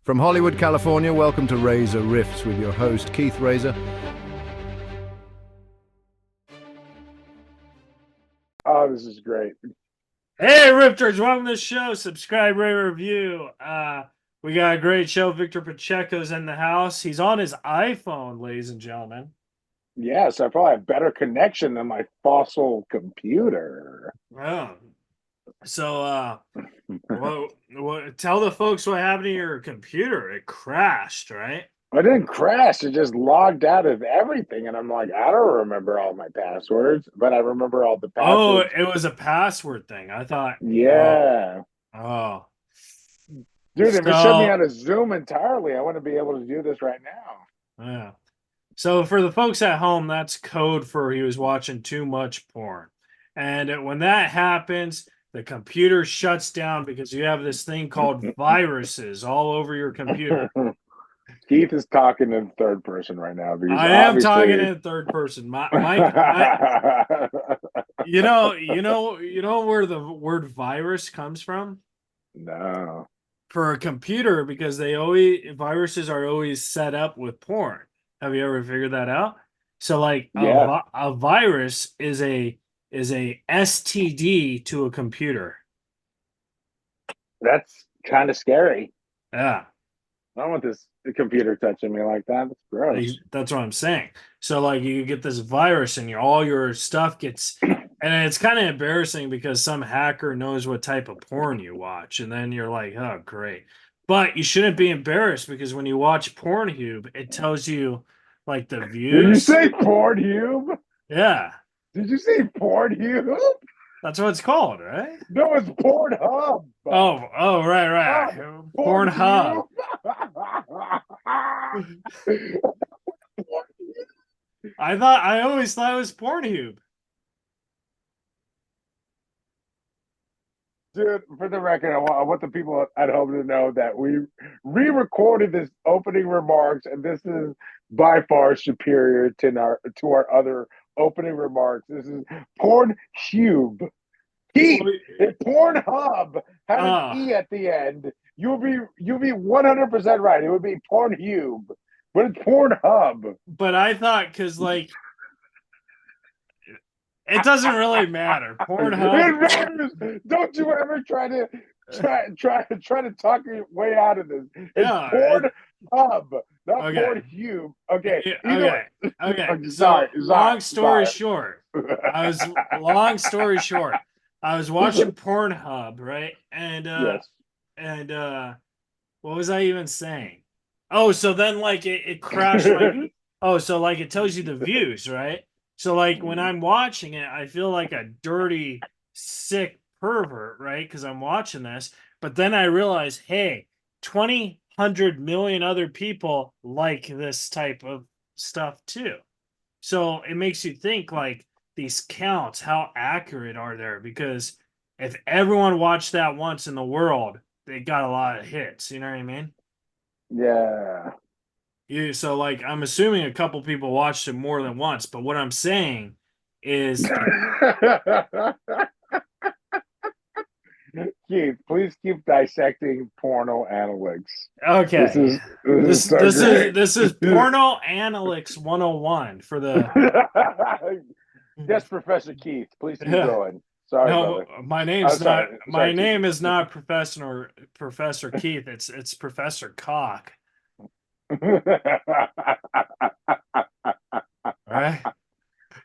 From Hollywood, California, welcome to Reza Riffs with your host, Keith Reza. Oh, this is great. Hey, Rifters, welcome to the show. Subscribe, rate, review. We got a great show. Victor Pachecho's in the house. He's on his iPhone, ladies and gentlemen. Yes, I probably have better connection than my fossil computer. Oh. So, tell the folks what happened to your computer. It crashed, right? I didn't crash. It just logged out of everything. And I'm like, I don't remember all my passwords, but I remember all the Oh, passwords. it was a password thing. I thought. Yeah. Oh. Dude, if it shut me out of Zoom entirely, I want to be able to do this right now. Yeah. So for the folks at home, that's code for he was watching too much porn. And when that happens, the computer shuts down because you have this thing called viruses all over your computer. Keith is talking in third person right now. I am talking in third person. Mike, you know where the word virus comes from? No. For a computer, because viruses are always set up with porn. Have you ever figured that out? So, like, a virus is a STD to a computer. That's kind of scary. Yeah. I don't want this computer touching me like that. That's gross. That's what I'm saying. So, like, you get this virus and all your stuff gets... And it's kind of embarrassing because some hacker knows what type of porn you watch. And then you're like, oh, great. But you shouldn't be embarrassed because when you watch Pornhub, it tells you, like, the views. Did you say Pornhub? Yeah. Did you say Pornhub? That's what it's called, right? No, it's Pornhub. Oh, right. Oh, Pornhub. I always thought it was Pornhub. Dude, for the record, I want the people at home to know that we re-recorded this opening remarks, and this is by far superior to our other opening remarks. This is Pornhub. If Pornhub had an E at the end, you'll be 100% right. It would be Pornhub, but it's Pornhub. But I thought because like it doesn't really matter. Pornhub. It matters. Don't you ever try to talk your way out of this. It's Pornhub, not Pornhub. Okay. Okay. So long story short, I was watching Pornhub, right? And what was I even saying? Oh, so then like it crashed. So like it tells you the views, right? So like when I'm watching it, I feel like a dirty, sick pervert, right? Because I'm watching this. But then I realize, hey, 100 million other people like this type of stuff too. So it makes you think like these counts, how accurate are there? Because if everyone watched that once in the world, they got a lot of hits. You know what I mean? Yeah. So like I'm assuming a couple people watched it more than once, but what I'm saying is Keith, please keep dissecting porno analytics. Okay. This is Porno Analytics 101 for the Yes, Professor Keith, please keep going. Sorry, brother. My name is not Professor Keith. It's Professor Cock. Right?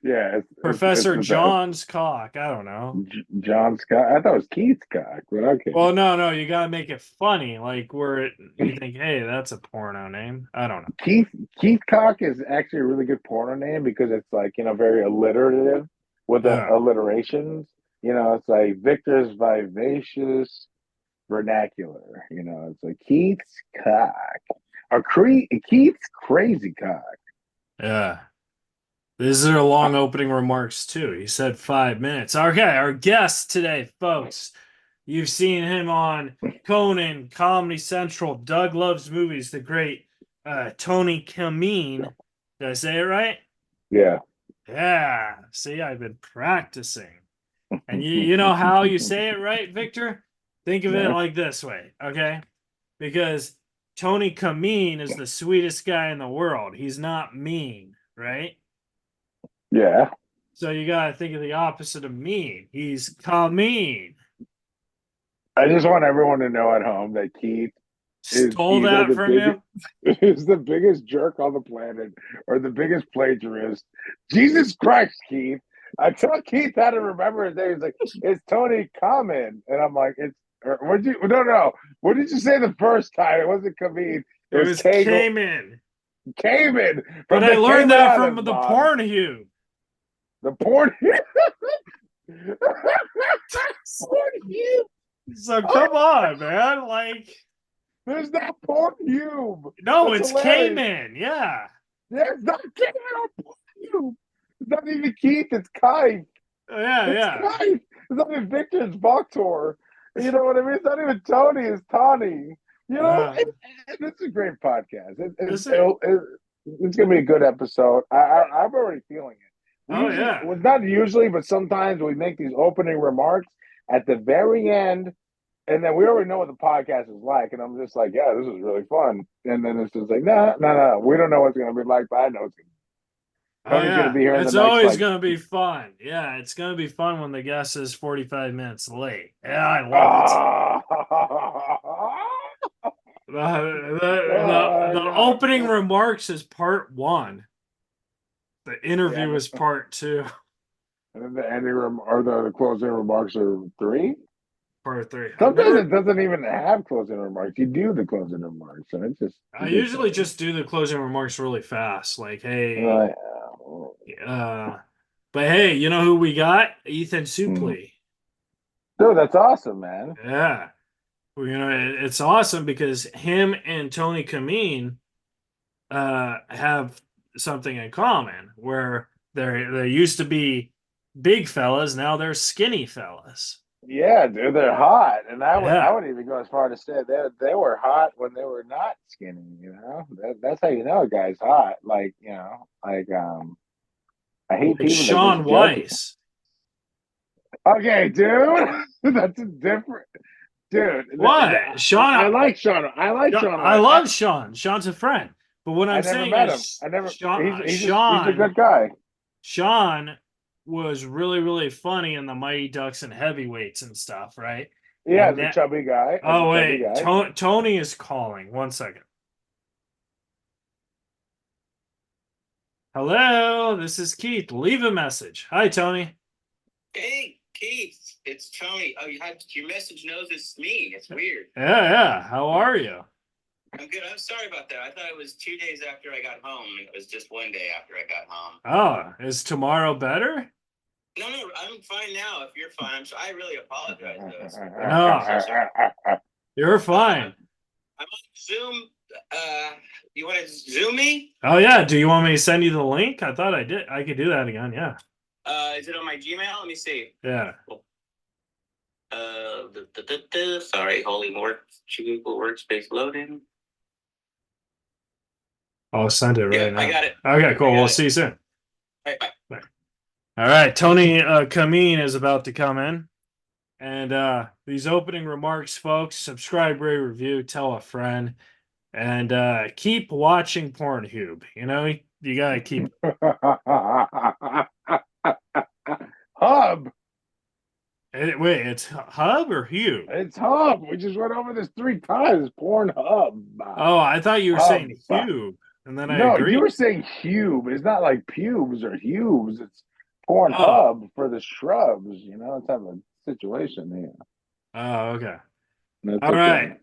Yeah, Professor John's cock. I don't know. John's cock. I thought it was Keith's cock, but okay. Well, no, you gotta make it funny, like where you think, hey, that's a porno name. I don't know. Keith cock is actually a really good porno name because it's like very alliterative with the alliterations. It's like Victor's vivacious vernacular. It's like Keith's cock. Keith's crazy cock. Yeah. These are long opening remarks, too. He said 5 minutes. Okay, our guest today, folks. You've seen him on Conan, Comedy Central, Doug Loves Movies, the great Tony Camin. Did I say it right? Yeah. Yeah. See, I've been practicing. And you know how you say it right, Victor? Think of it like this way, okay? Because Tony Camin is the sweetest guy in the world. He's not mean, right? Yeah. So you gotta think of the opposite of mean. He's Camin. I just want everyone to know at home that Keith is Stole either that the from you? is the biggest jerk on the planet or the biggest plagiarist. Jesus Christ, Keith. I tell Keith how to remember his name. He's like, it's Tony Camin. And I'm like, what did you no. What did you say the first time? It wasn't Camin. It It was was Camin. Cayman. But I learned that from the Pornhub. The porn. So come on, man. Like, there's not Pornhub. no, That's it's hilarious. Cayman. Yeah. There's not Cayman on Pornhub. It's not even Keith. It's Kai. Yeah, It's yeah. Kai. It's not even Victor. It's Victor. You know what I mean? It's not even Tony. It's Tony. You know, it's a great podcast. It's going to be a good episode. I'm already feeling it. Well, not usually, but sometimes we make these opening remarks at the very end, and then we already know what the podcast is like, and I'm just like, yeah, this is really fun. And then it's just like, no, we don't know what's going to be like, but I know it's going to be. Tony's going to be here. It's always going to be fun. Yeah, it's going to be fun when the guest is 45 minutes late. Yeah, I love it. The opening remarks is part 1. The interview is part 2. And then the ending or the closing remarks are 3? Part 3. Sometimes it doesn't even have closing remarks. You do the closing remarks, so it's just. I usually just do the closing remarks really fast, like, hey, but hey, you know who we got? Ethan Suplee. Dude, that's awesome, man. Yeah, well, you know, it's awesome because him and Tony Camin have something in common where there used to be big fellas, now they're skinny fellas. Yeah, dude, they're hot, and I would even go as far to say they were hot when they were not skinny. You know, that's how you know a guy's hot. Like, you know, like I hate people. Sean Weiss. Okay, dude, that's a different. Dude, what? Sean? I like Sean. I like Sean. I love Sean. Sean's a friend. But what I'm saying is, he's a good guy. Sean was really, really funny in the Mighty Ducks and Heavyweights and stuff, right? Yeah, the chubby guy. Oh, wait. Tony is calling. 1 second. Hello, this is Keith. Leave a message. Hi, Tony. Hey, Keith. It's Tony. Oh, your message knows it's me. It's weird. Yeah. How are you? I'm good. I'm sorry about that. I thought it was 2 days after I got home. It was just 1 day after I got home. Oh, is tomorrow better? No, I'm fine now. If you're fine, I really apologize. No, you're fine. I'm on Zoom. You want to Zoom me? Oh yeah. Do you want me to send you the link? I thought I did. I could do that again. Yeah. Is it on my Gmail? Let me see. Yeah. Sorry, holy Google Workspace loading. I'll send it right now. I got it. Okay, cool. We'll see you soon. Bye. All right, Tony Camin is about to come in. And these opening remarks, folks, subscribe, rate, review, tell a friend, and keep watching Pornhub. You know, you got to keep... Hub. Wait, it's Hub or Hube? It's Hub. We just went over this 3 times. Pornhub. Oh, I thought you were saying Hube. And then I agreed. You were saying Hube. It's not like pubes or hubes. It's Pornhub for the shrubs. You know, it's have a situation here. Oh, okay. That's all okay.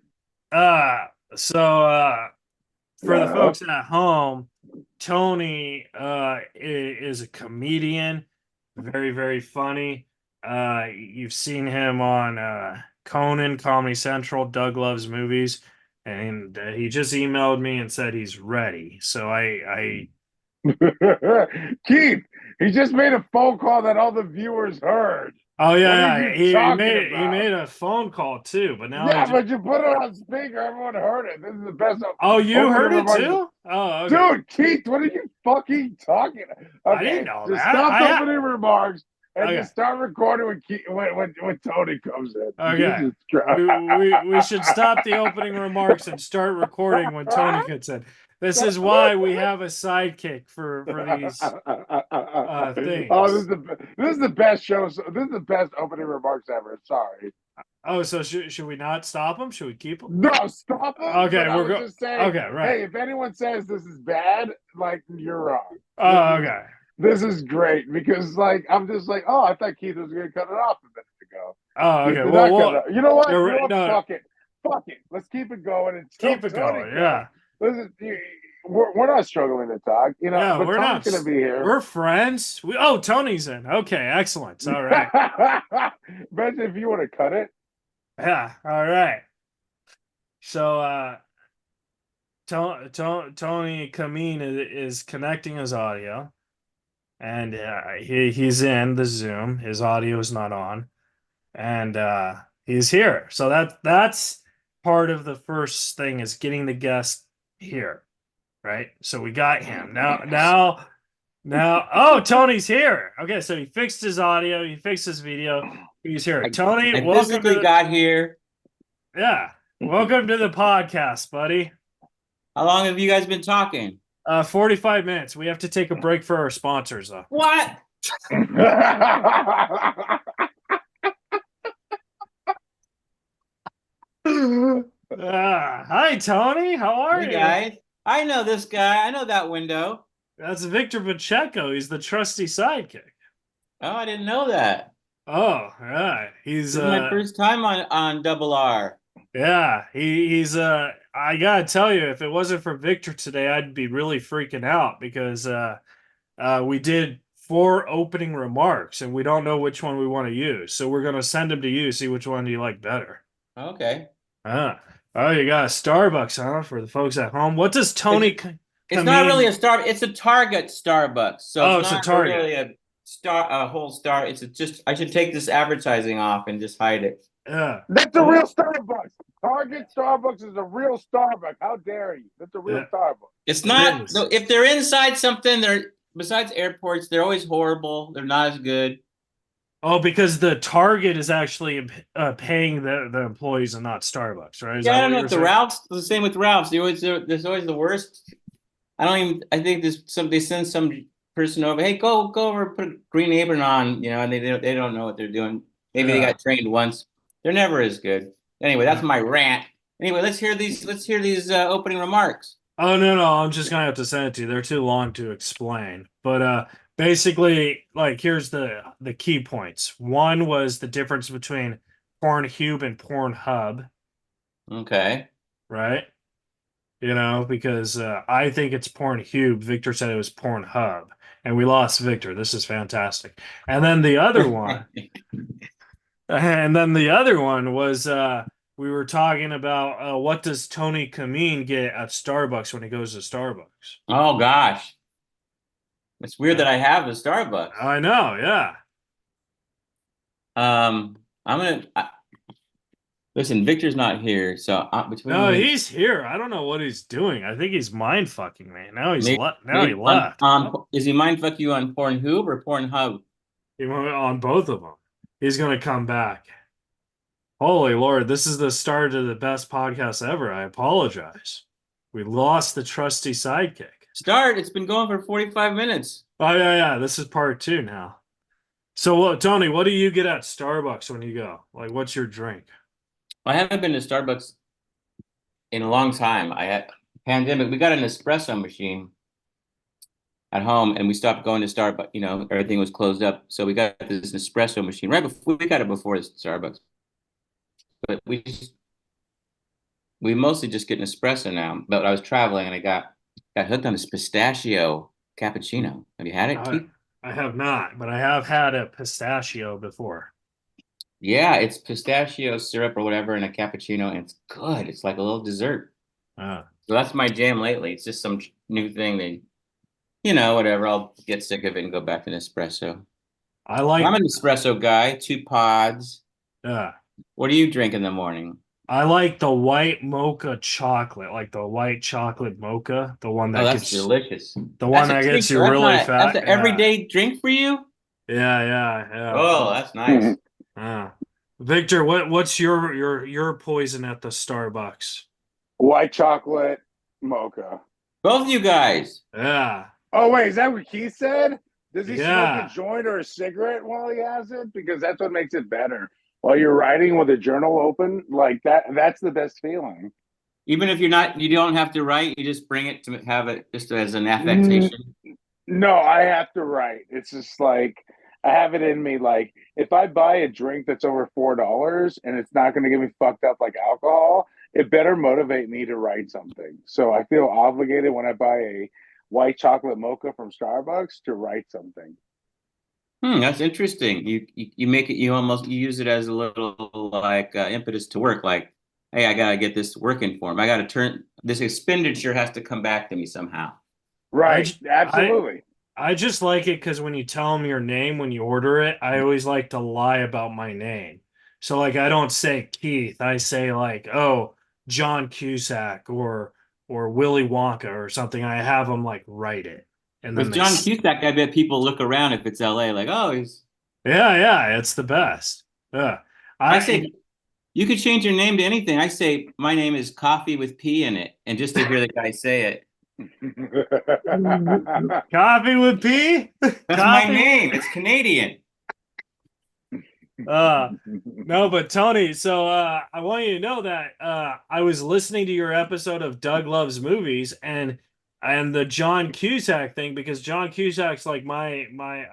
Right. So for the folks at home, Tony is a comedian. Very, very funny. You've seen him on Conan, Comedy Central, Doug Loves Movies. And he just emailed me and said he's ready. So I Keith, he just made a phone call that all the viewers heard. Oh yeah, he made a phone call too. But now but you put it on speaker, everyone heard it. This is the best. Oh, you heard it too? Oh, okay. Dude, Keith, what are you fucking talking? Okay, I didn't know that. Stop opening remarks. and just start recording when Tony comes in. Okay. We should stop the opening remarks and start recording when Tony gets in. This is why we have a sidekick for these things. Oh, this is the best show. This is the best opening remarks ever. Sorry. Oh, so should we not stop him? Should we keep him? No, stop him. Okay, we're going. Just saying. Okay, right. Hey, if anyone says this is bad, like you're wrong. Oh, okay. This is great because, like, I'm just like, oh, I thought Keith was going to cut it off a minute ago. Oh, okay. Well, you know what? No, Fuck it. Let's keep it going and keep it going. Yeah. Listen, we're not struggling to talk. You know, yeah, but we're Tony's not. Gonna be here. We're friends. Tony's in. Okay, excellent. All right. Imagine if you want to cut it. Yeah. All right. So, Tony Camin is connecting his audio. And he's in the Zoom. His audio is not on, and he's here. So that's part of the first thing is getting the guest here, right? So we got him now. Oh, Tony's here. Okay, so he fixed his audio. He fixed his video. He's here. Tony, I physically got here. Yeah, welcome to the podcast, buddy. How long have you guys been talking? 45 minutes. We have to take a break for our sponsors, though. What? Hi, Tony. How are you? Guys. I know this guy. I know that window. That's Victor Pachecho. He's the trusty sidekick. Oh, I didn't know that. Oh, yeah. This is my first time on Double R. Yeah, he's I gotta tell you, if it wasn't for Victor today, I'd be really freaking out because we did 4 opening remarks and we don't know which one we want to use. So we're gonna send them to you, see which one do you like better. Okay. Oh, you got a Starbucks, huh? For the folks at home. What does Tony? It's not really a Starbucks. It's a Target Starbucks. So it's not a Target. Really a whole star. It's just I should take this advertising off and just hide it. Yeah, that's a real Starbucks. Target Starbucks is a real Starbucks. How dare you? That's a real Starbucks. It's not. If they're inside something, they're besides airports, they're always horrible. They're not as good. Oh, because the Target is actually paying the employees and not Starbucks, right? I don't know if the Ralphs. The same with Ralphs. There's always the worst. I think they send some person over. Hey, go over, put a green apron on, and they don't know what they're doing. Maybe they got trained once. They're never as good. Anyway, that's my rant. Anyway, let's hear these opening remarks. Oh no, I'm just gonna have to send it to you. They're too long to explain. But basically, like here's the key points. One was the difference between Pornhub and Pornhub. Okay. Right? Because I think it's Pornhub. Victor said it was Pornhub. And we lost Victor. This is fantastic. And then the other one was we were talking about what does Tony Camin get at Starbucks when he goes to Starbucks? Oh gosh, it's weird that I have a Starbucks. I know, yeah. I'm gonna listen. Victor's not here, so he's here. I don't know what he's doing. I think he's mind fucking me. Now he left. Is he mind fuck you on Pornhub or Pornhub? On both of them. He's gonna come back. Holy Lord, this is the start of the best podcast ever. I apologize. We lost the trusty sidekick. It's been going for 45 minutes. Oh, yeah. This is part 2 now. So, Tony, what do you get at Starbucks when you go? Like, what's your drink? I haven't been to Starbucks in a long time. I had pandemic. We got an espresso machine at home, and we stopped going to Starbucks. Everything was closed up. So we got this espresso machine right before we got it before Starbucks. But we mostly just get an espresso now. But I was traveling and I got hooked on this pistachio cappuccino. Have you had it, Keith? I have not, but I have had a pistachio before. Yeah, it's pistachio syrup or whatever in a cappuccino, and it's good. It's like a little dessert. So that's my jam lately. It's just some new thing that, whatever. I'll get sick of it and go back to an espresso. I'm an espresso guy, 2 pods. Yeah. What do you drink in the morning? I like the white mocha chocolate, like the white chocolate mocha, the one that that's delicious. The one that gets you really fat. That's an everyday drink for you? Yeah. Oh, that's nice. Victor, what's your poison at the Starbucks? White chocolate mocha. Both of you guys. Yeah. Oh wait, is that what Keith said? Does he smoke a Yeah. joint or a cigarette while he has it? Because that's what makes it better. While you're writing with a journal open, like that's the best feeling. Even if you don't have to write, you just bring it to have it just as an Mm, affectation. No, I have to write. It's just like I have it in me. Like if I buy a drink that's over $4 and it's not going to get me fucked up like alcohol, it better motivate me to write something. So I feel obligated when I buy a white chocolate mocha from Starbucks to write something. That's interesting. You make it. You use it as a little like impetus to work. Like, hey, I gotta get this working for him. I gotta turn this expenditure has to come back to me somehow. Right. Absolutely. I just like it because when you tell them your name when you order it, I always like to lie about my name. So like I don't say Keith, I say like, oh, John Cusack or Willy Wonka or something. I have them like write it, and then With John Cusack, I bet people look around if it's L.A. like, oh, he's. Yeah, it's the best. Yeah, I say you could change your name to anything. I say my name is Coffee with P in it, and just to hear the guy say it. Coffee with P. That's my name. It's Canadian. No, but Tony, so I want you to know that I was listening to your episode of Doug Loves Movies and the John Cusack thing because John Cusack's like my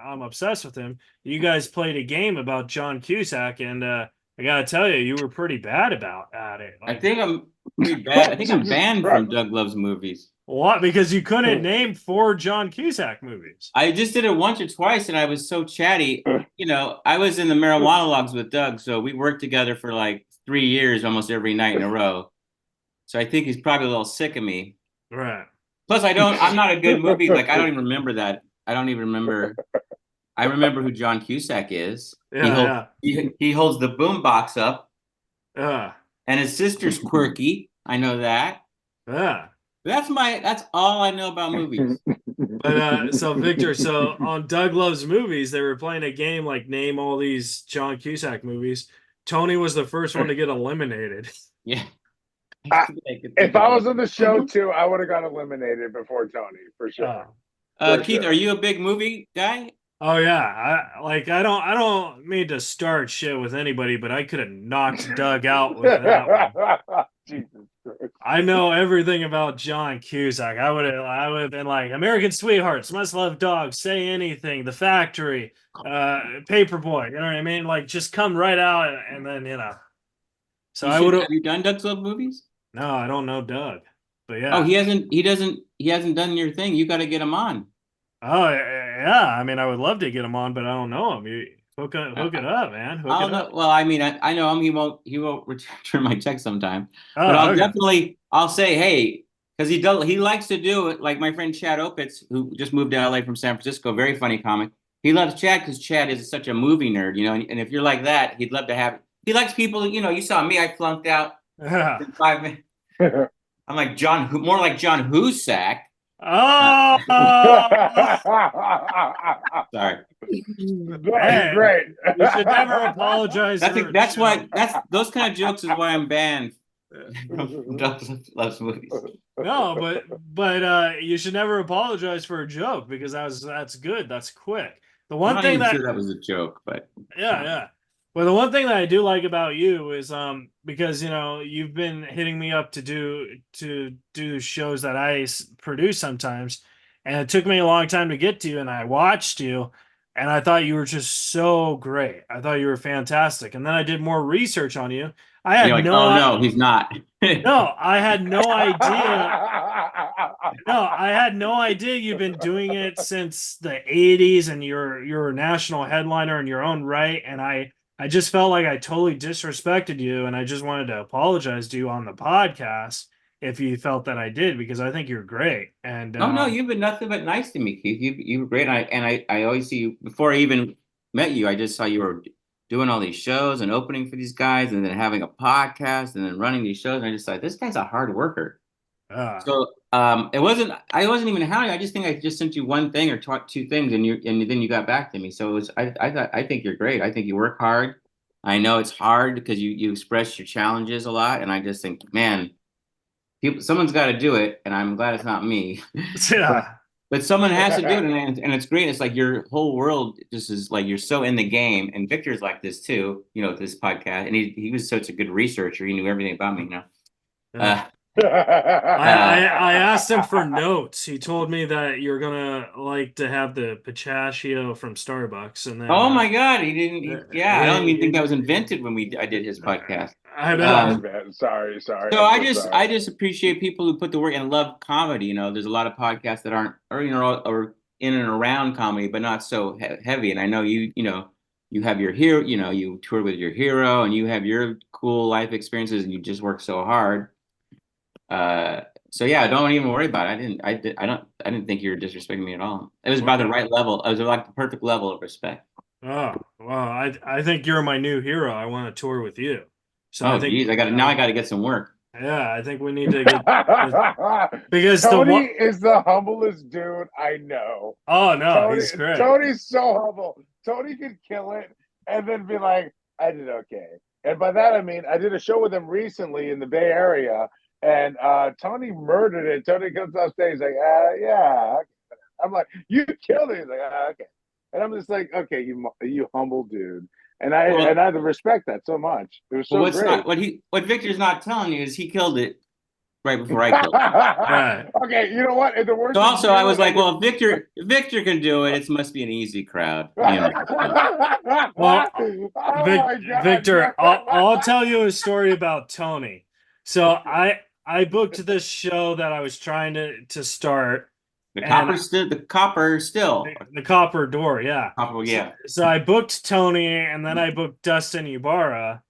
I'm obsessed with him. You guys played a game about John Cusack and I gotta tell you, you were pretty bad at it. Like, I think I'm pretty bad. I think I'm banned from Doug Loves Movies. What? Because you couldn't name 4 John Cusack movies. I just did it once or twice, and I was so chatty. You know, I was in the marijuana logs with Doug, so we worked together for like 3 years, almost every night in a row. So I think he's probably a little sick of me. Right. Plus, I'm not a good movie. Like, I don't even remember that. I don't even remember. I remember who John Cusack is. Yeah, he holds the boom box up. Yeah. And his sister's quirky. I know that. Yeah. That's all I know about movies. But so Victor, so on Doug Loves Movies, they were playing a game like name all these John Cusack movies. Tony was the first one to get eliminated. Yeah. If I was on the show too, I would have got eliminated before Tony for sure. Keith, are you a big movie guy? Oh yeah, I don't mean to start shit with anybody, but I could have knocked Doug out with that one. Jesus Christ. I know everything about John Cusack. I would have been like American Sweethearts, Must Love Dogs, Say Anything, The Factory, Paperboy. You know what I mean? Like just come right out and then So I would have. Have you done Doug's Love Movies? No, I don't know Doug, but yeah. Oh, he hasn't done your thing. You got to get him on. Oh yeah, I mean, I would love to get him on, but I don't know him. You hook it up, man. Hook it up. Well, I mean, I know him. He won't return my check sometime. Oh, but I'll say, hey, because he likes to do it. Like my friend Chad Opitz, who just moved to LA from San Francisco, very funny comic. He loves Chad because Chad is such a movie nerd, and if you're like that, he'd love to have. He likes people, you saw me. I flunked out in 5 minutes. I'm like more like John Husak. Oh, sorry. Hey, great. You should never apologize. That's those kind of jokes is why I'm banned from Doug Loves Movies. No, but you should never apologize for a joke because that's good. That's quick. The one thing sure that was a joke, but yeah. Well, the one thing that I do like about you is because you've been hitting me up to do shows that I produce sometimes, and it took me a long time to get to you, and I watched you, and I thought you were just so great. I thought you were fantastic, and then I did more research on you. I had no, he's not. No, I had no idea. No, I had no idea you've been doing it since the 80s, and you're a national headliner in your own right, and I just felt like I totally disrespected you, and I just wanted to apologize to you on the podcast if you felt that I did, because I think you're great. And no, you've been nothing but nice to me, Keith. You were great. I always see you before I even met you. I just saw you were doing all these shows and opening for these guys, and then having a podcast, and then running these shows. And I just thought, this guy's a hard worker. So I wasn't even hounding. I just think I just sent you one thing or two things, and then you got back to me. So it was I think you're great. I think you work hard. I know it's hard because you express your challenges a lot, and I just think, man, someone's got to do it, and I'm glad it's not me. Yeah. But someone has to do it, and it's great. It's like your whole world just is like you're so in the game, and Victor's like this too, this podcast, and he was such a good researcher. He knew everything about me, Yeah. Uh, I asked him for notes. He told me that you're gonna like to have the Pachecho from Starbucks, and then oh my God, he didn't. I don't even think that was he- invented when I did his podcast. I Sorry, know. man. Sorry. So I'm I so just sorry. I just appreciate people who put the work and love comedy. There's a lot of podcasts that aren't or in and around comedy, but not so heavy. And I know you have your hero. You tour with your hero, and you have your cool life experiences, and you just work so hard. So yeah, don't even worry about it. I didn't think you were disrespecting me at all. It was about the right level. It was like the perfect level of respect. Oh well, I think you're my new hero. I want to tour with you. So Oh I think geez, I got to get some work. Yeah, I think we need to get because Tony is the humblest dude I know. Oh no, he's great. Tony's so humble. Tony could kill it and then be like, I did okay. And by that I mean I did a show with him recently in the Bay Area, and Tony murdered it. Tony comes off stage like, yeah. I'm like, you killed it. He's like, okay. And I'm just like, okay, you humble dude. And I respect that so much. It was so great. What Victor's not telling you is he killed it right before I killed it. Right. Okay, you know what? The worst. So also, I was like, well, if Victor can do it, it must be an easy crowd. Well, Victor, I'll tell you a story about Tony. So I booked this show that I was trying to start. The copper door, yeah. Copper, yeah. So I booked Tony, and then I booked Dustin Ibarra.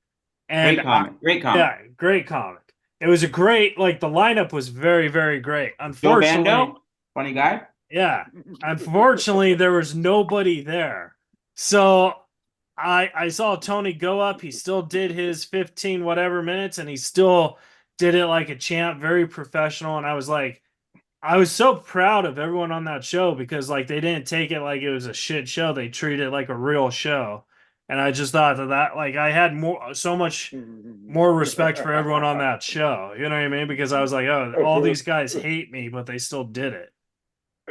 And great comic. Yeah, great comic. It was a great, the lineup was very, very great. Unfortunately, Joe Bando, funny guy. Yeah. Unfortunately, there was nobody there. So I saw Tony go up. He still did his 15 whatever minutes, and he still did it like a champ, very professional. And I was so proud of everyone on that show because they didn't take it like it was a shit show. They treated it like a real show. And I just thought that I had so much more respect for everyone on that show. You know what I mean? Because I was like, oh, all these guys hate me, but they still did it.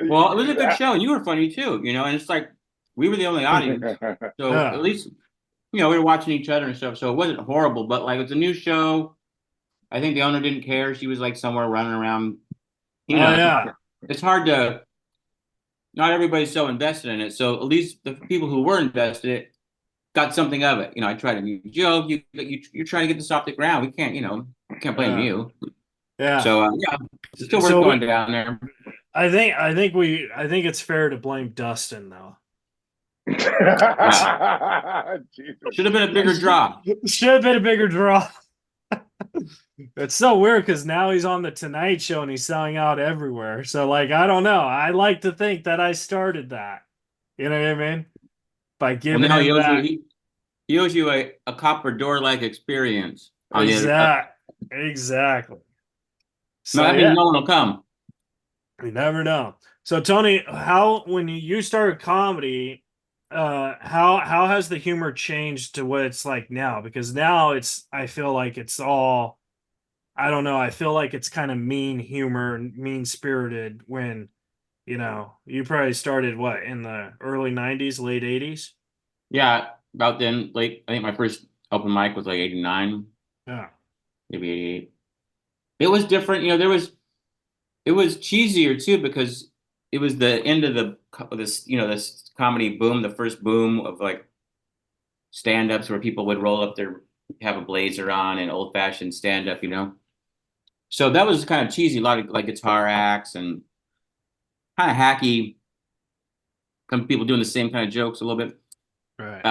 Well, it was a good show, and you were funny too, and it's like we were the only audience. So at least, we were watching each other and stuff. So it wasn't horrible, but it's a new show. I think the owner didn't care. She was somewhere running around. It's hard to. Not everybody's so invested in it. So at least the people who were invested got something of it. I tried to joke. You're trying to get this off the ground. We can't. We can't blame you. Yeah. So it's still worth going down there. I think it's fair to blame Dustin though. Should have been a bigger draw. Should have been a bigger draw. It's so weird because now he's on the Tonight Show and he's selling out everywhere. So I don't know. I like to think that I started that. You know what I mean? By giving him that. He owes you a copper door-like experience. Exactly. So that means no one will come. You never know. So Tony, when you started comedy, how has the humor changed to what it's like now? Because now I feel like it's all, I don't know. I feel like it's kind of mean humor and mean spirited when, you probably started in the early 90s, late 80s. Yeah. About then, I think my first open mic was 89. Yeah. Maybe 88. It was different. It was cheesier too because it was the end of this comedy boom, the first boom of stand-ups where people would roll up have a blazer on and old-fashioned stand-up, So that was kind of cheesy, a lot of guitar acts and kind of hacky. Some people doing the same kind of jokes a little bit. Right.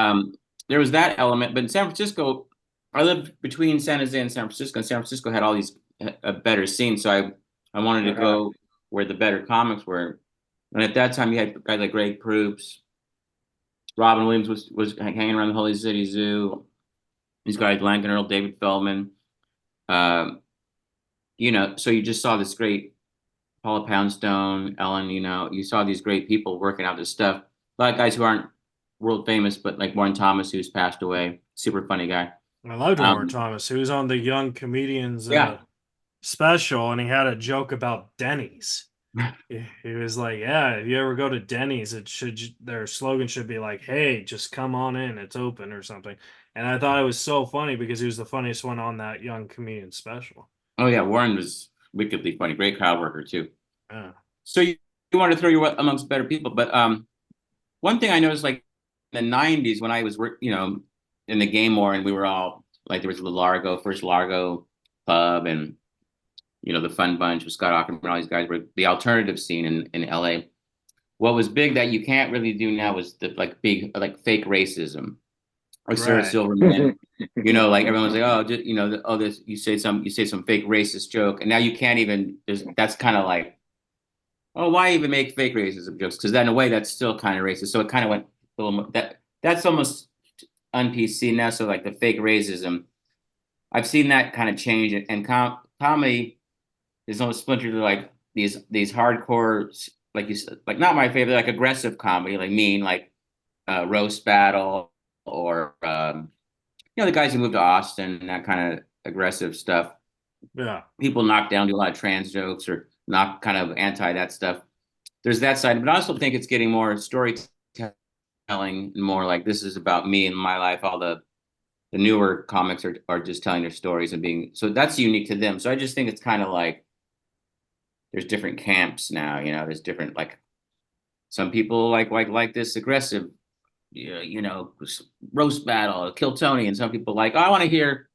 There was that element, but in San Francisco, I lived between San Jose and San Francisco, and San Francisco had all these better scenes. So I wanted to go where the better comics were. And at that time, you had guys like Greg Proops, Robin Williams was hanging around the Holy City Zoo. These guys, Lankin Earl, David Feldman. you know, so you just saw this great Paula Poundstone, Ellen, you know, you saw these great people working out this stuff. A lot of guys who aren't world famous, but like Warren Thomas, who's passed away, super funny guy. I loved Warren Thomas. He was on the Young Comedians special, and he had a joke about Denny's. He was like, "Yeah, if you ever go to Denny's, their slogan should be like, hey, just come on in, it's open,' or something." And I thought it was so funny because he was the funniest one on that Young Comedian special. Oh yeah, Warren was wickedly funny, great crowd worker too. Yeah. So you want to throw your amongst better people, but one thing I noticed, like in the '90s when I was you know, in the game more, and we were all like, there was the first Largo pub, and you know, the Fun Bunch with Scott Aukerman and all these guys, were the alternative scene in LA. What was big that you can't really do now was the like big like fake racism or Sarah Silverman. You know, like everyone's like, oh, just, you know, oh, this you say some fake racist joke, and now you can't even. That's kind of like, oh, why even make fake racism jokes? Because in a way, that's still kind of racist. So it kind of went a little that's almost un-PC now. So like the fake racism, I've seen that kind of change, and comedy is almost splintered to like these hardcore, like you said, like not my favorite, like aggressive comedy, like mean, like roast battle, or you know, the guys who moved to Austin and that kind of aggressive stuff. Yeah, people knock down, do a lot of trans jokes, or not kind of anti that stuff. There's that side, but I also think it's getting more storytelling and more like, this is about me and my life. All the newer comics are just telling their stories and being, so that's unique to them. So I just think it's kind of like there's different camps now, you know, there's different, like some people like this aggressive, you know, roast battle, kill Tony, and some people like, oh, I want to hear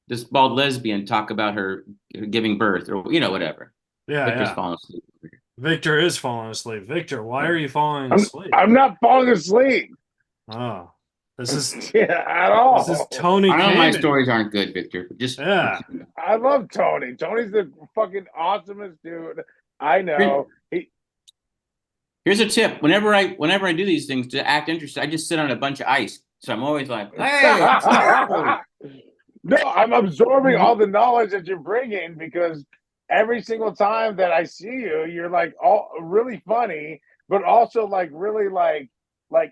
this bald lesbian talk about her giving birth, or you know, whatever. Yeah, Victor's falling asleep. Victor is falling asleep. Victor, why are you falling asleep? I'm not falling asleep. Oh, this is at all. This is Tony. I know my stories aren't good, Victor. Just I love Tony. Tony's the fucking awesomest dude I know. Here's a tip: whenever I do these things to act interested, I just sit on a bunch of ice. So I'm always like, hey. No, I'm absorbing all the knowledge that you're bringing, because every single time that I see you, you're like all really funny, but also like really like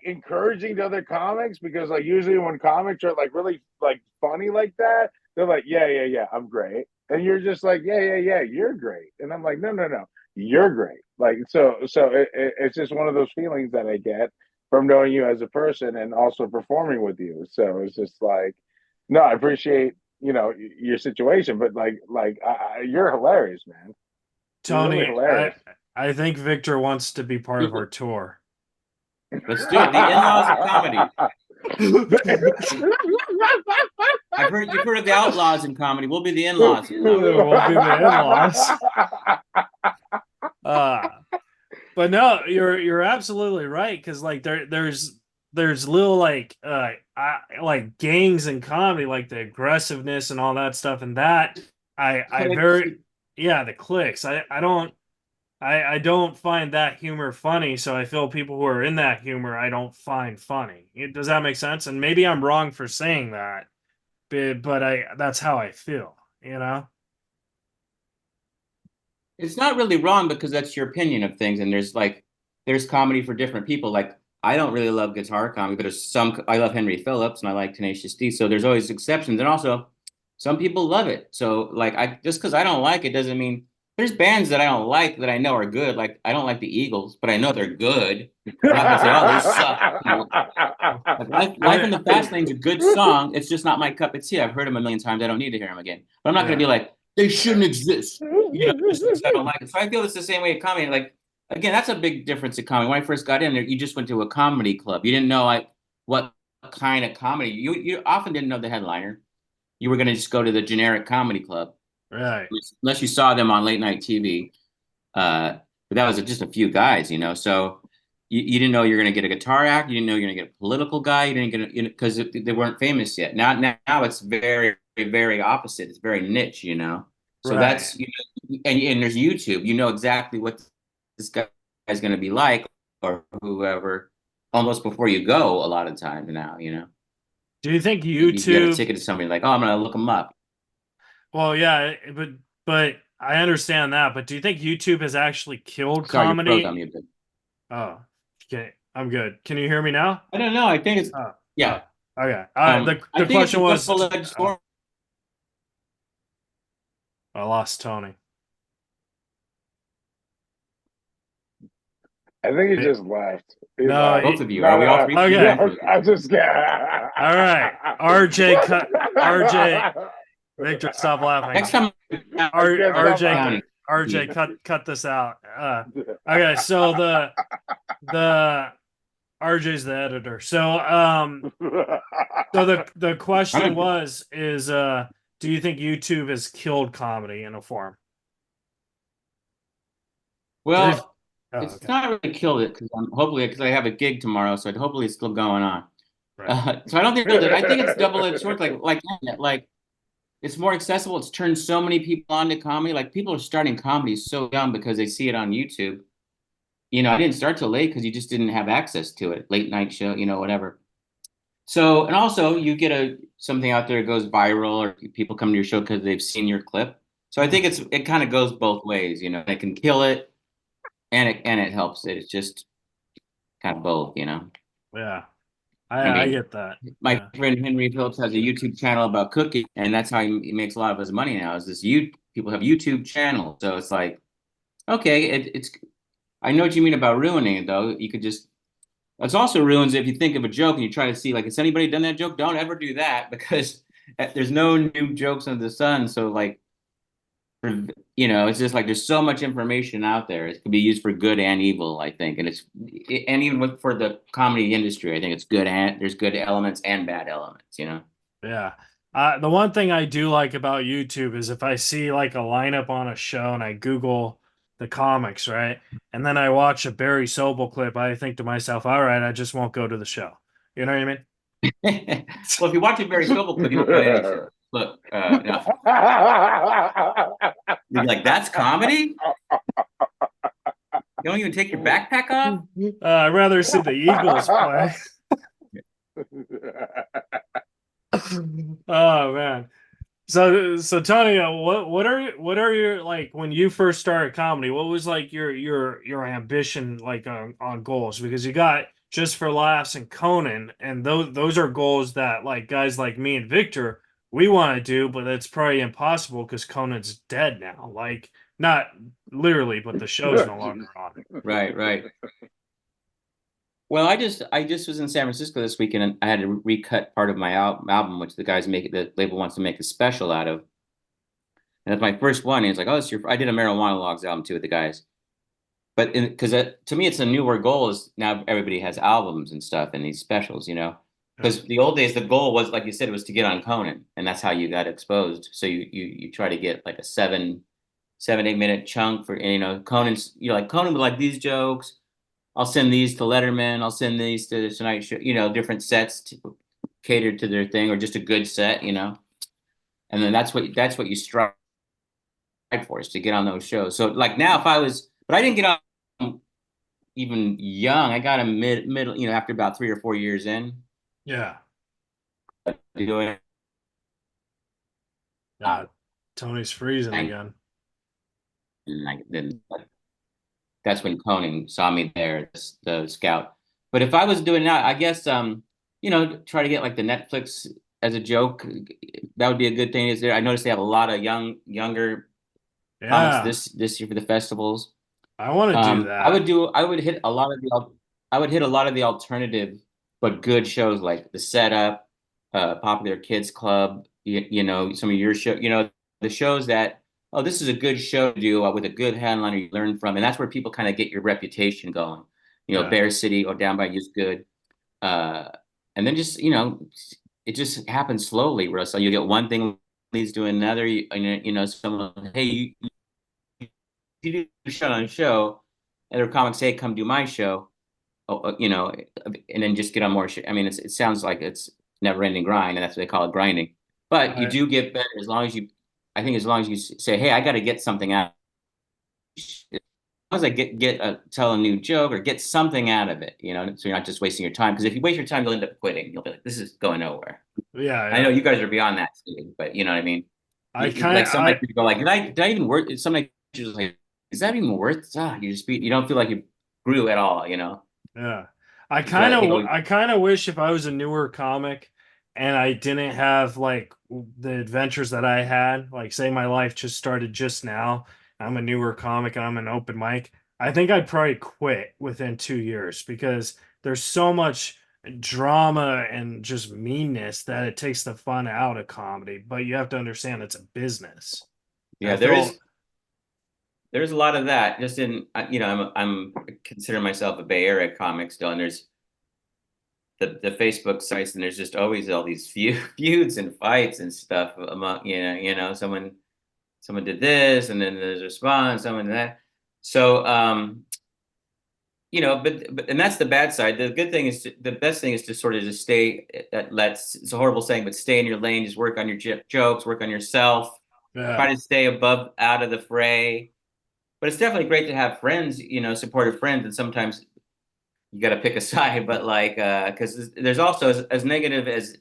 encouraging to other comics, because like usually when comics are like really like funny like that, they're like, yeah, I'm great. And you're just like, yeah, you're great. And I'm like, no, you're great. Like, so it's just one of those feelings that I get from knowing you as a person and also performing with you. So it's just like, no, I appreciate, you know, your situation, but you're hilarious, man. Tony, really hilarious. I think Victor wants to be part of our tour. Let's do it. The In-Laws of Comedy. You've heard of the Outlaws in comedy. We'll be the In-Laws. We'll be the In-Laws. But no, you're absolutely right, because like there's little like gangs in comedy, like the aggressiveness and all that stuff, and that the cliques. I don't find that humor funny, so I feel people who are in that humor I don't find funny. Does that make sense? And maybe I'm wrong for saying that, but that's how I feel, you know? It's not really wrong, because that's your opinion of things, and there's comedy for different people. Like, I don't really love guitar comedy, but I love Henry Phillips and I like Tenacious D, so there's always exceptions. And also, some people love it. So like, just because I don't like it doesn't mean. There's bands that I don't like that I know are good. Like, I don't like the Eagles, but I know they're good. I'm not gonna say, oh, they suck. You know? Life in the Fast Lane's a good song. It's just not my cup of tea. I've heard them a million times. I don't need to hear them again. But I'm not gonna be like, they shouldn't exist. You know, just because I don't like it. So I feel it's the same way in comedy. Like, again, that's a big difference in comedy. When I first got in there, you just went to a comedy club. You didn't know what kind of comedy. You often didn't know the headliner. You were gonna just go to the generic comedy club. Right. Unless you saw them on late night TV. But that was just a few guys, you know. So you didn't know you're going to get a guitar act. You didn't know you're going to get a political guy. You didn't get, because they weren't famous yet. Now it's very, very opposite. It's very niche, you know. So that's, you know, and there's YouTube. You know exactly what this guy is going to be like, or whoever, almost before you go. A lot of times now, you know. Do you think YouTube? You get a ticket to somebody like, oh, I'm going to look them up. Well, yeah, but I understand that, but do you think YouTube has actually killed Sorry, you comedy? froze on me a bit. Oh, okay. I'm good. Can you hear me now? I don't know. I think it's yeah. Okay. I The think it's a question was. double-edged sword. I lost Tony. I think he just left. No, both of you. Are we all three? Okay. No, I just got. All right, RJ, RJ, Victor, stop laughing. Next time, RJ, cut this out. Okay, so the RJ's the editor. So the question is do you think YouTube has killed comedy in a form? Well, it's not really killed it because I have a gig tomorrow, so hopefully it's still going on. Right. So I don't think I think it's double-edged sword. Like it's more accessible. It's turned so many people on to comedy. Like people are starting comedy so young because they see it on YouTube. You know, I didn't start till late because you just didn't have access to it. Late night show, you know, whatever. So, and also you get something out there that goes viral, or people come to your show because they've seen your clip. So I think it kind of goes both ways. You know, it can kill it, and it helps it. It's just kind of both, you know. Yeah, I get that. My friend Henry Phillips has a YouTube channel about cooking, and that's how he makes a lot of his money now. Is this people have YouTube channels, so it's like, okay, it's. I know what you mean about ruining it, though. You could just. It's also ruins if you think of a joke and you try to see, like, has anybody done that joke? Don't ever do that, because there's no new jokes under the sun. So, like, you know, it's just like there's so much information out there. It could be used for good and evil, I think, and even for the comedy industry, I think it's good, and there's good elements and bad elements. You know. Yeah. The one thing I do like about YouTube is if I see like a lineup on a show and I Google the comics, right? And then I watch a Barry Sobel clip, I think to myself, all right, I just won't go to the show. You know what I mean? Well, if you watch a Barry Sobel clip, you don't play any shit. Look, no. You're like, that's comedy? You don't even take your backpack off? I'd rather see the Eagles play. Oh man. So Tony, what are your, like, when you first started comedy, what was like your ambition, like on goals? Because you got Just for Laughs and Conan, and those are goals that, like, guys like me and Victor, we want to do, but it's probably impossible because Conan's dead now. Like, not literally, but the show's no longer on. Right. Well, I just was in San Francisco this weekend, and I had to recut part of my album, which the label wants to make a special out of. And it's my first one. And he's like, "Oh, I did a Marijuana Logs album too with the guys." But because to me, it's a newer goal. Is now everybody has albums and stuff and these specials, you know. Because the old days, the goal was, like you said, it was to get on Conan, and that's how you got exposed. So you try to get like a 7-8 minute chunk for, and, you know, Conan's, you're like, Conan would like these jokes. I'll send these to Letterman. I'll send these to the Tonight Show. You know, different sets catered to their thing, or just a good set. You know, and then that's what you strive for, is to get on those shows. So like now, but I didn't get on even young. I got a middle. You know, after about 3 or 4 years in. Yeah. Doing. Tony's freezing again. Then that's when Conan saw me there, the scout. But if I was doing that, I guess you know, try to get like the Netflix as a joke. That would be a good thing. Is there? I noticed they have a lot of younger comics this year for the festivals. I want to do that. I would hit a lot of the alternative but good shows, like The Setup, Popular Kids Club. You know, some of your show. You know, the shows that, oh, this is a good show to do with a good headliner you learn from. And that's where people kind of get your reputation going. You know, Bear City or Down by You's good. And then just, you know, it just happens slowly, Russell. You get one thing leads to another. You know, someone, hey, you do a show on a show, and their comics say, come do my show. You know, and then just get on more shit. I mean, it sounds like it's never ending grind, and that's what they call it, grinding. But you do get better as long as you say, hey, I got to get something out. As long as I tell a new joke or get something out of it, you know, so you're not just wasting your time. Because if you waste your time, you'll end up quitting. You'll be like, this is going nowhere. Yeah. I know you guys are beyond that stage, but you know what I mean? I kind Like of some nights you go like, did I even work? Some nights you're just like, is that even worth? You don't feel like you grew at all, you know. yeah. I kind of wish if I was a newer comic and I didn't have like the adventures that I had, like say my life just started just now. I'm a newer comic and I'm an open mic. I think I'd probably quit within 2 years because there's so much drama and just meanness that it takes the fun out of comedy. But you have to understand it's a business. Yeah, there's a lot of that. Just in you know, I'm consider myself a Bay Area comic still, and there's the Facebook sites, and there's just always all these feuds and fights and stuff among someone did this, and then there's a response, someone did that. So but and that's the bad side. The good thing is the best thing is to sort of just stay. It's a horrible saying, but stay in your lane. Just work on your jokes, work on yourself. Yeah. Try to stay out of the fray. But it's definitely great to have friends, supportive friends, and sometimes you got to pick a side. But like, because there's also as negative as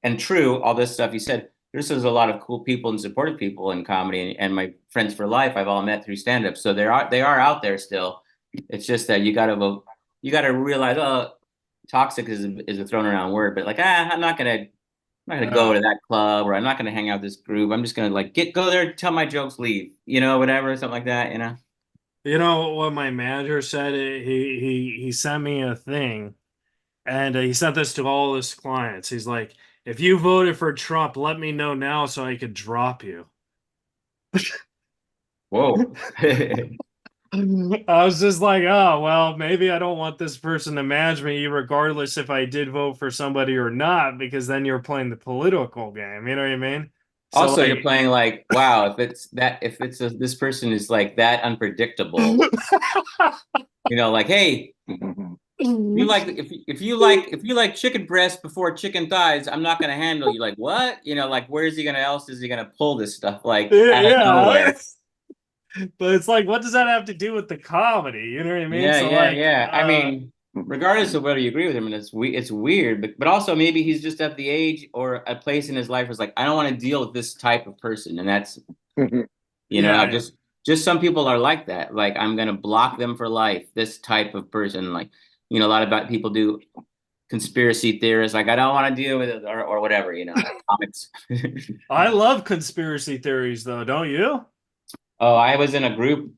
and true all this stuff you said. There's a lot of cool people and supportive people in comedy, and my friends for life I've all met through stand-up. So they are out there still. It's just that you got to realize, toxic is a thrown around word, but like, I'm not gonna go to that club, or I'm not gonna hang out with this group. I'm just gonna like go there, tell my jokes, leave, whatever, something like that, You know what my manager said? He sent me a thing, and he sent this to all his clients. He's like, "If you voted for Trump, let me know now so I could drop you." Whoa. I was just like, oh, well, maybe I don't want this person to manage me, regardless if I did vote for somebody or not, because then you're playing the political game. You know what I mean? So Also, you're playing like, wow, this person is like that unpredictable. Like, hey, you like if you like chicken breast before chicken thighs, I'm not gonna handle you. Like, what? Like, where's he gonna else is he gonna pull this stuff like out of nowhere? But it's like, what does that have to do with the comedy? You know what I mean? Yeah. I mean, regardless of whether you agree with him, and it's weird, but also maybe he's just at the age or a place in his life where it's like, I don't want to deal with this type of person, and that's just some people are like that. Like, I'm gonna block them for life. This type of person, like, a lot of people do conspiracy theorists, like, I don't want to deal with it or whatever, comics. I love conspiracy theories, though, don't you? Oh, I was in a group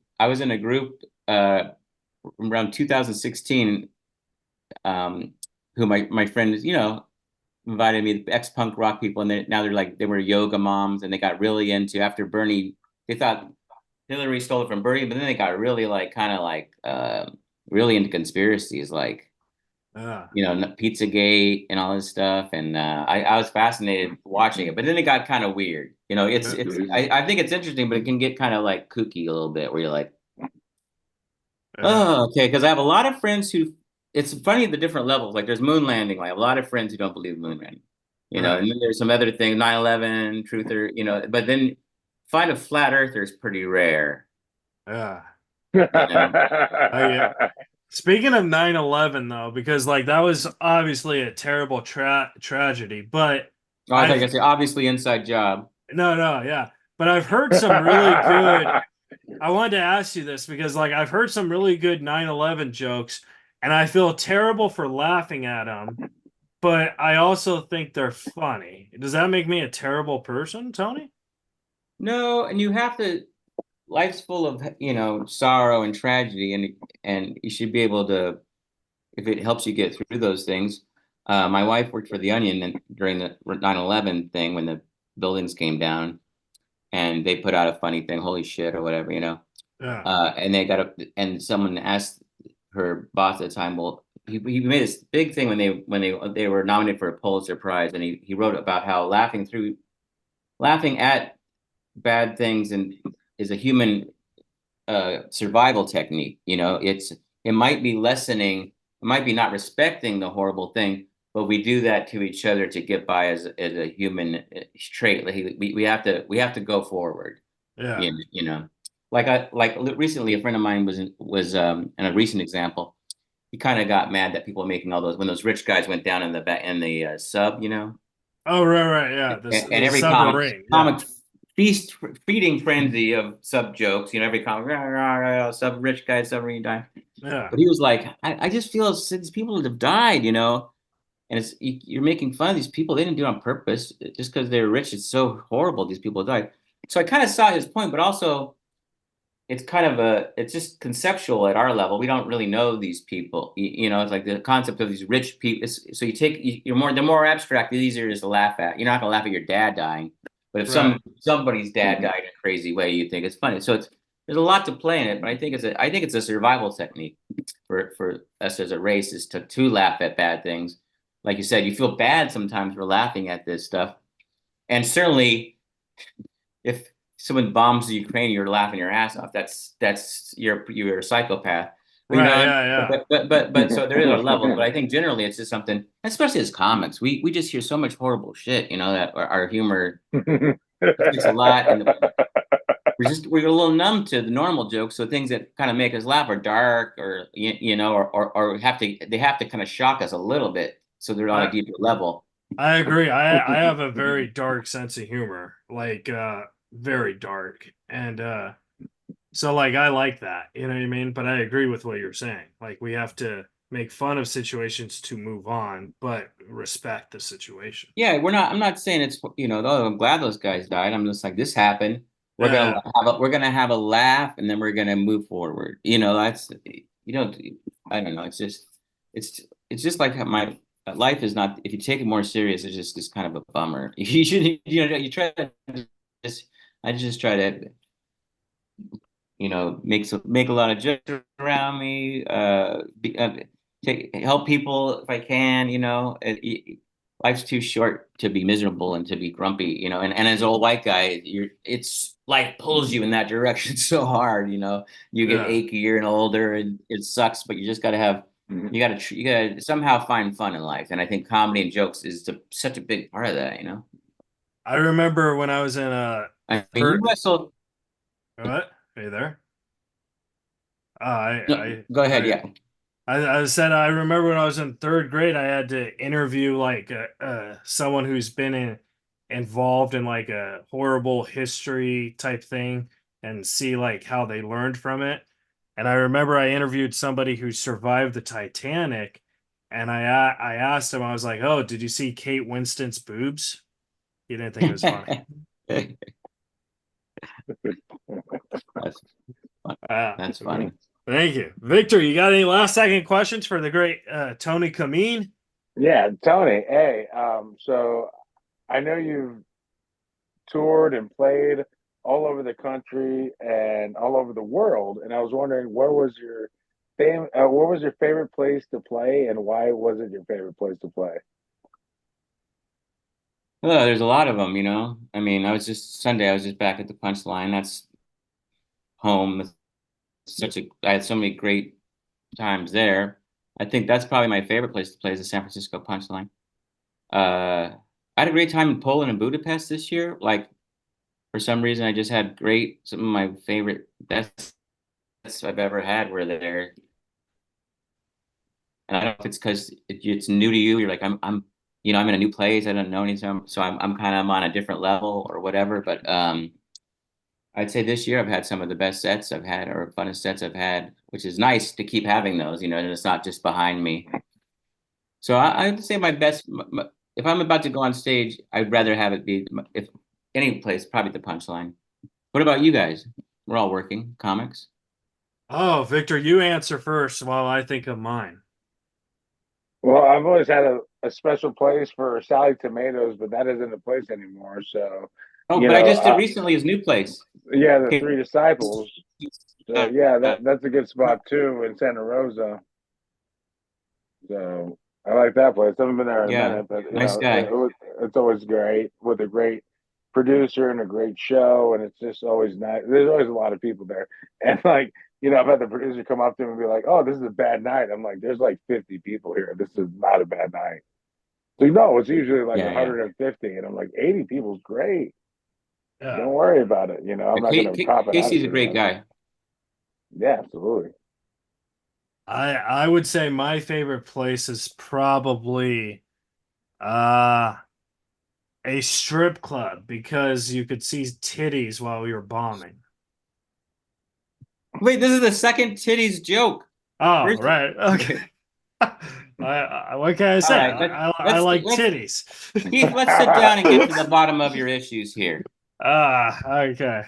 around 2016, who my friend is, invited me, the ex-punk rock people, and now they're like, they were yoga moms, and they got really into, after Bernie, they thought Hillary stole it from Bernie, but then they got really like kind of like really into conspiracies, like Pizzagate and all this stuff, and I was fascinated watching it, but then it got kind of weird. I think it's interesting, but it can get kind of like kooky a little bit, where you're like, oh, okay, because I have a lot of friends who, it's funny the different levels. Like, there's moon landing. Like, I have a lot of friends who don't believe moon landing, and then there's some other things, 9/11, truther, but then find a flat earther is pretty rare. Yeah. Yeah. Speaking of 9/11, though, because like that was obviously a terrible tragedy, but I think it's obviously inside job. No, yeah, but I've heard some really good. I wanted to ask you this because like I've heard some really good 9/11 jokes, and I feel terrible for laughing at them, but I also think they're funny. Does that make me a terrible person, Tony? No, and you have to. Life's full of sorrow and tragedy, and you should be able to, if it helps you get through those things. My wife worked for the Onion and during the 9/11 thing, when the buildings came down, and they put out a funny thing, holy shit, or whatever, Yeah. And someone asked her boss at the time, well, he made this big thing when they were nominated for a Pulitzer Prize, and he wrote about how laughing at bad things is a human survival technique. It might be lessening, it might be not respecting the horrible thing, but we do that to each other to get by as a human trait. We have to go forward. Yeah. Like recently, a friend of mine was in a recent example. He kind of got mad that people were making all those, when those rich guys went down in the sub. Oh, right, yeah. And every comic feeding frenzy of sub jokes. You know, every comment, sub rich guy, sub rich guy. Yeah. But he was like, I just feel these people have died, you know, and you're making fun of these people. They didn't do it on purpose. Just because they're rich, it's so horrible. These people died. So I kind of saw his point, but also it's kind of it's just conceptual at our level. We don't really know these people. You know, it's like the concept of these rich people. So the more abstract, the easier it is to laugh at. You're not gonna laugh at your dad dying, but if somebody's dad died in a crazy way, you think it's funny. So there's a lot to play in it, but I think it's a survival technique for us as a race is to laugh at bad things. Like you said, you feel bad sometimes for laughing at this stuff, and certainly if someone bombs the Ukraine, you're laughing your ass off. You're a psychopath. But, Right. you know, Yeah. but so there is a level. But I think generally it's just something, especially as comics, we just hear so much horrible shit. You know that our humor it's a lot, and we're a little numb to the normal jokes. So things that kind of make us laugh are dark, or you know, or they have to kind of shock us a little bit, so they're on a deeper level. I agree. I have a very dark sense of humor, like very dark. And so like I like that, you know what I mean? But I agree with what you're saying. Like we have to make fun of situations to move on, but respect the situation. Yeah, I'm not saying it's, you know, oh, I'm glad those guys died. I'm just like, this happened. We're gonna have a laugh, and then we're gonna move forward. You know, you don't I don't know. It's just like my life is not. If you take it more serious, it's kind of a bummer. You should, you know, you try to just I just try to, you know, make a lot of jokes around me. Help people if I can. You know, life's too short to be miserable and to be grumpy. You know, and as an old white guy, it's life pulls you in that direction so hard. You know, you get achier and older, and it sucks. But you just got to have. You gotta somehow find fun in life, and I think comedy and jokes is such a big part of that. You know, I remember when I was in I mean, you wrestled. What? Are you there? Go ahead. Yeah. I said I remember when I was in third grade, I had to interview like someone who's been involved in like a horrible history type thing and see like how they learned from it. And I remember I interviewed somebody who survived the Titanic, and I asked him, I was like, "Oh, did you see Kate Winston's boobs?" He didn't think it was funny. That's funny. Thank you. Victor, you got any last second questions for the great Tony Camin? Yeah, Tony. Hey, so I know you've toured and played all over the country and all over the world, and I was wondering what was your favorite place to play, and why was it your favorite place to play? Well, there's a lot of them, you know. I mean, Sunday, I was just back at the Punchline. That's home. I had so many great times there. I think that's probably my favorite place to play is the San Francisco Punchline. I had a great time in Poland and Budapest this year. Like, for some reason, I just had some of my favorite best I've ever had were there. And I don't know if it's because it's new to you. You're like, you know, I'm in a new place. I don't know anything, so I'm kind of on a different level or whatever. But I'd say this year I've had some of the best sets I've had, or funnest sets I've had, which is nice to keep having those, you know, and it's not just behind me. So I'd say my best, if I'm about to go on stage, I'd rather have it be, if any place, probably the Punchline. What about you guys? We're all working comics. Oh, Victor, you answer first while I think of mine. Well, I've always had a special place for Sally Tomatoes, but that isn't a place anymore. So, oh, but I just did recently his new place. Yeah, the Three Disciples. So yeah, that's a good spot too in Santa Rosa. So I like that place. I haven't been there in a minute, but nice guy. It's always great with a great producer and a great show, and it's just always nice. There's always a lot of people there, and like, you know, I've had the producer come up to me and be like, "Oh, this is a bad night." I'm like, "There's like 50 people here. This is not a bad night." So no, it's usually like 150, and I'm like, 80 people is great. Yeah. Don't worry about it. You know, I'm not going to top it. Casey's a great guy. Yeah, absolutely. I would say my favorite place is probably a strip club because you could see titties while we were bombing. Wait, this is the second titties joke. Oh, First- right. Okay. What can I say? All right, I like titties. Keith, let's sit down and get to the bottom of your issues here. Okay.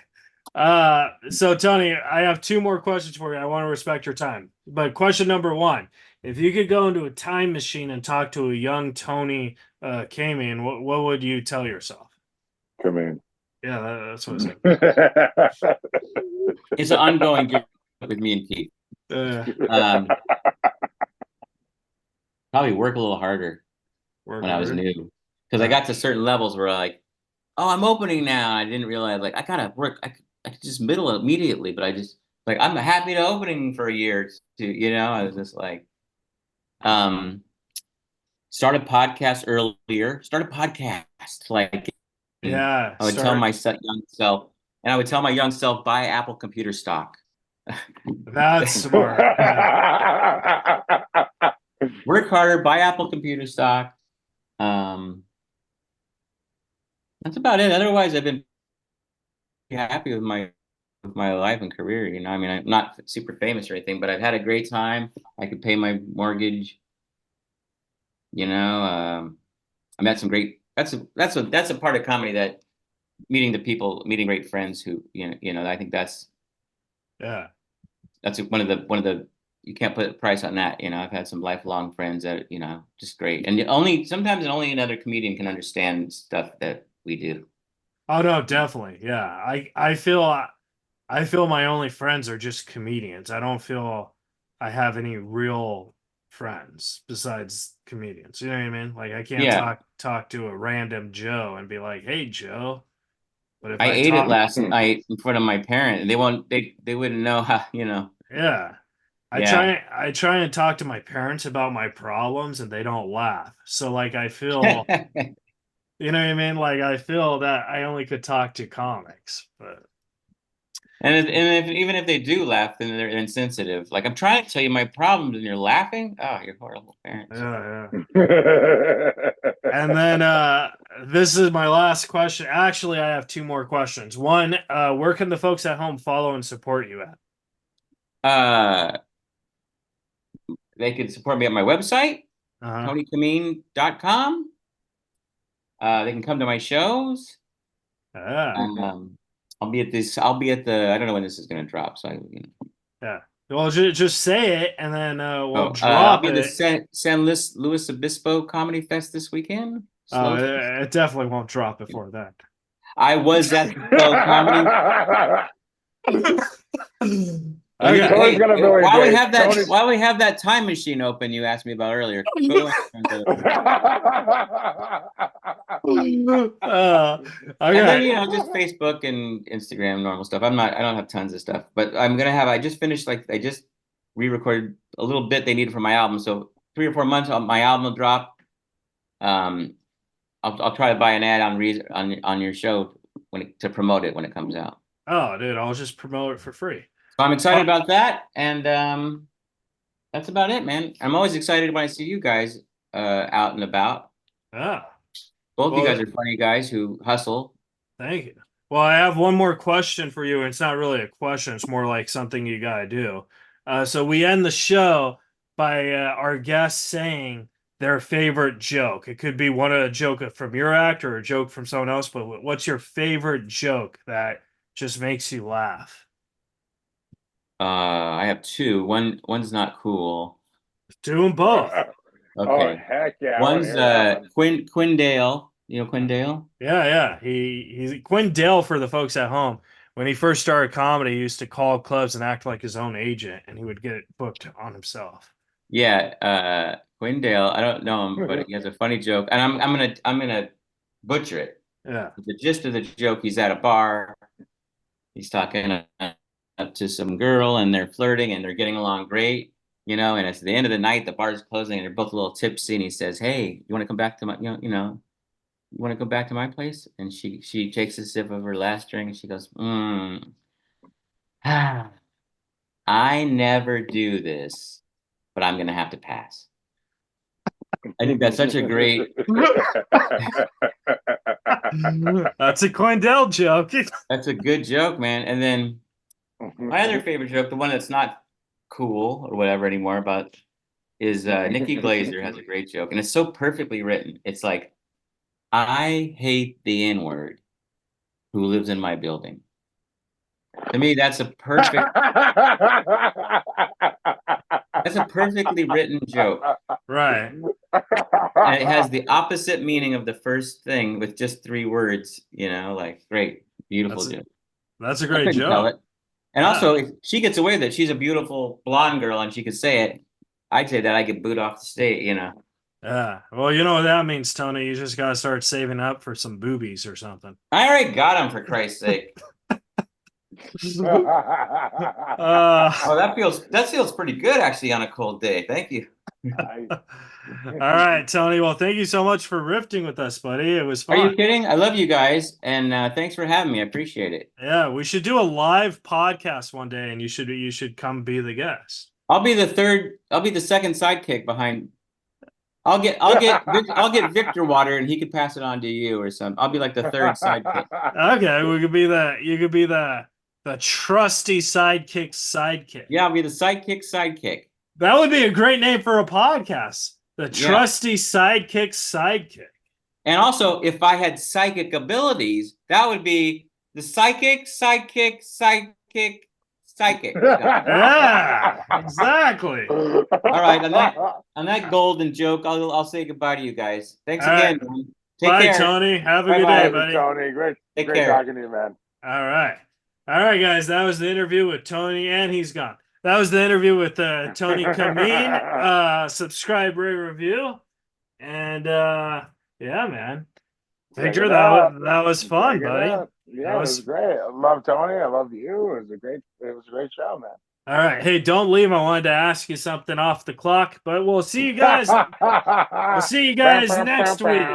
So Tony, I have two more questions for you. I want to respect your time. But question number one, if you could go into a time machine and talk to a young Tony Camin, what would you tell yourself? Come in. Yeah, that's what I said. It's an ongoing joke with me and Keith. Probably work a little harder when I was new. Because I got to certain levels where like, oh, I'm opening now. I didn't realize like I gotta work. I could just middle it immediately, but I just like I'm happy to opening for a year to, you know, I was just like start a podcast earlier. Start a podcast. Like yeah. I would tell my young self, and I would tell my young self, buy Apple computer stock. That's smart. Work harder, buy Apple computer stock. That's about it. Otherwise, I've been happy with my life and career. You know, I mean, I'm not super famous or anything, but I've had a great time. I could pay my mortgage. You know, I met some great. That's a part of comedy, that meeting the people, meeting great friends who you know. I think that's one of the you can't put a price on that. You know, I've had some lifelong friends that, you know, just great. And sometimes only another comedian can understand stuff that we do. Oh no, definitely. Yeah. I feel my only friends are just comedians. I don't feel I have any real friends besides comedians. You know what I mean? Like I can't talk to a random Joe and be like, "Hey Joe." But if I ate it last night in front of my parents. They wouldn't know how, you know. Yeah. I try and talk to my parents about my problems and they don't laugh. So like I feel you know what I mean? Like I feel that I only could talk to comics, but even if they do laugh, then they're insensitive. Like I'm trying to tell you my problems and you're laughing. Oh, you're horrible parents. Yeah. And then this is my last question. Actually, I have two more questions. One, where can the folks at home follow and support you at? They can support me at my website, TonyCamin.com. They can come to my shows. I'll be at the, I don't know when this is going to drop. So, yeah. Well, just say it and then we'll drop I'll be it. At the San Luis Obispo Comedy Fest this weekend. It definitely won't drop before that. I was at the Comedy. Okay. While we have that time machine open, you asked me about earlier. And then, you know, just Facebook and Instagram, normal stuff. I don't have tons of stuff, but I just finished, I just re-recorded a little bit they needed for my album. So 3 or 4 months, my album will drop. I'll try to buy an ad on your show to promote it when it comes out. Oh, dude, I'll just promote it for free. So I'm excited about that, and that's about it, man. I'm always excited when I see you guys out and about. Both you guys are funny guys who hustle. Thank you. Well, I have one more question for you. It's not really a question. It's more like something you got to do. So we end the show by our guests saying their favorite joke. It could be a joke from your act or a joke from someone else, but what's your favorite joke that just makes you laugh? I have two. One's not cool. Do them both. Okay. Oh, heck yeah. One's Quinn Dale. You know Quinn Dale? Yeah. He's Quinn Dale, for the folks at home. When he first started comedy, he used to call clubs and act like his own agent, and he would get it booked on himself. Yeah, Quinn Dale. I don't know him, but he has a funny joke, and I'm gonna butcher it. Yeah. The gist of the joke: he's at a bar. He's talking up to some girl, and they're flirting, and they're getting along great, you know. And it's the end of the night, the bar's closing, and they're both a little tipsy. And he says, "Hey, you want to come back to my, you want to go back to my place?" And she takes a sip of her last drink, and she goes, "I never do this, but I'm gonna have to pass." I think that's such a great. That's a Coindell joke. That's a good joke, man. And then my other favorite joke, the one that's not cool or whatever anymore, about is Nikki Glazer has a great joke, and it's so perfectly written. It's like, I hate the N-word who lives in my building. To me, that's a perfectly written joke. Right. And it has the opposite meaning of the first thing with just 3 words, you know, like great, beautiful joke. That's a I great couldn't joke. tell it. And also, if she gets away with it, she's a beautiful blonde girl and she could say it. I'd say that I get booed off the state, you know. Yeah. Well, you know what that means, Tony. You just gotta start saving up for some boobies or something. I already got them, for Christ's sake. Oh, that feels pretty good actually on a cold day. Thank you. All right, Tony. Well, thank you so much for rifting with us, buddy. It was fun. Are you kidding? I love you guys, and thanks for having me. I appreciate it. Yeah, we should do a live podcast one day, and you should come be the guest. I'll be the second sidekick behind. I'll get Victor water, and he could pass it on to you or something. I'll be like the third sidekick. Okay, you could be the trusty sidekick. Yeah, I'll be the sidekick. That would be a great name for a podcast. The trusty sidekick. And also, if I had psychic abilities, that would be the psychic. Yeah, exactly. All right, on that golden joke, I'll say goodbye to you guys. Thanks again. Right. Take Bye, care. Tony. Have a good day, buddy. Tony, great care. talking to you, man. All right, guys. That was the interview with Tony, and he's gone. That was the interview with Tony Camin. Subscribe, rate, review, and yeah, man. Victor, that was fun, buddy. Yeah, it was great. I love Tony. I love you. It was a great show, man. All right. Hey, don't leave. I wanted to ask you something off the clock, but we'll see you guys. We'll see you guys next week.